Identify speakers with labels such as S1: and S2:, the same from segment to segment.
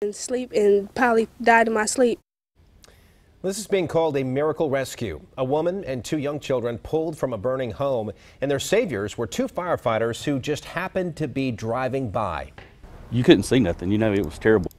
S1: and sleep and probably died in my sleep.
S2: This is being called a miracle rescue. A woman and two young children pulled from a burning home, and their saviors were two firefighters who just happened to be driving by.
S3: You couldn't see nothing. You know, it was terrible.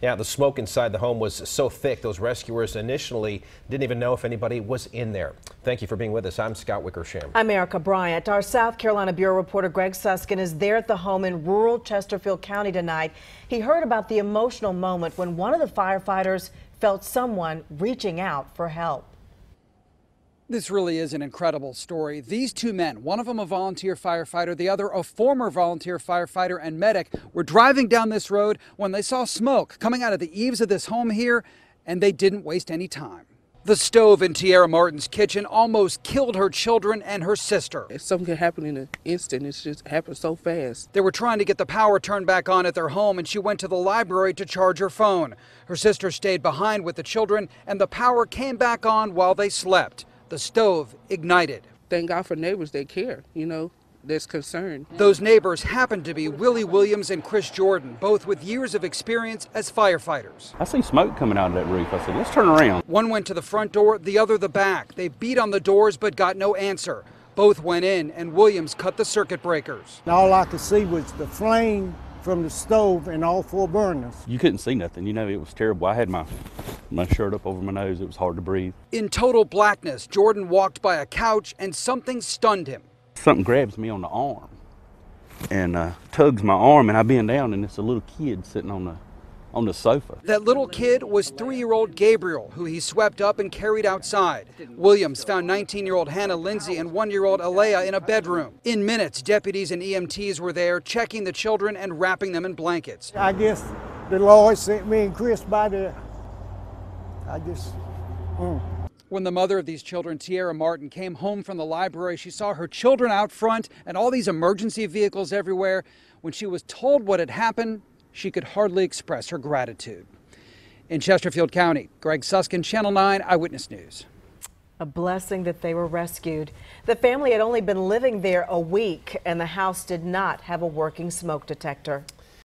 S2: Yeah, the smoke inside the home was so thick, those rescuers initially didn't even know if anybody was in there. Thank you for being with us. I'm Scott Wickersham.
S4: I'm Erica Bryant. Our South Carolina Bureau reporter Greg Suskin is there at the home in rural Chesterfield County tonight. He heard about the emotional moment when one of the firefighters felt someone reaching out for help.
S5: This really is an incredible story. These two men, one of them a volunteer firefighter, the other a former volunteer firefighter and medic, were driving down this road when they saw smoke coming out of the eaves of this home here, and they didn't waste any time. The stove in Tiara Martin's kitchen almost killed her children and her sister.
S6: If something can happen in an instant, it's just happened so fast.
S5: They were trying to get the power turned back on at their home, and she went to the library to charge her phone. Her sister stayed behind with the children, and the power came back on while they slept. The stove ignited.
S6: Thank God for neighbors that care, that's concerned.
S5: Those neighbors happened to be Willie Williams and Chris Jordan, both with years of experience as firefighters.
S3: I see smoke coming out of that roof. I said, let's turn around.
S5: One went to the front door, the other the back. They beat on the doors but got no answer. Both went in, and Williams cut the circuit breakers.
S7: All I could see was the flame from the stove and all four burners.
S3: You couldn't see nothing. You know, it was terrible. I had my shirt up over my nose. It was hard to breathe.
S5: In total blackness, Jordan walked by a couch and something stunned him.
S3: Something grabs me on the arm and tugs my arm, and I bend down, and it's a little kid sitting on the sofa.
S5: That little kid was 3-year-old Gabriel, who he swept up and carried outside. Williams found 19-year-old Hannah Lindsay and 1-year-old Alea in a bedroom. In minutes, deputies and EMTs were there checking the children and wrapping them in blankets.
S7: I guess the Lord sent me and Chris by there.
S5: When the mother of these children, Tiara Martin, came home from the library, she saw her children out front and all these emergency vehicles everywhere. When she was told what had happened, she could hardly express her gratitude. In Chesterfield County, Greg Suskin, Channel 9 Eyewitness News.
S4: A blessing that they were rescued. The family had only been living there a week, and the house did not have a working smoke detector.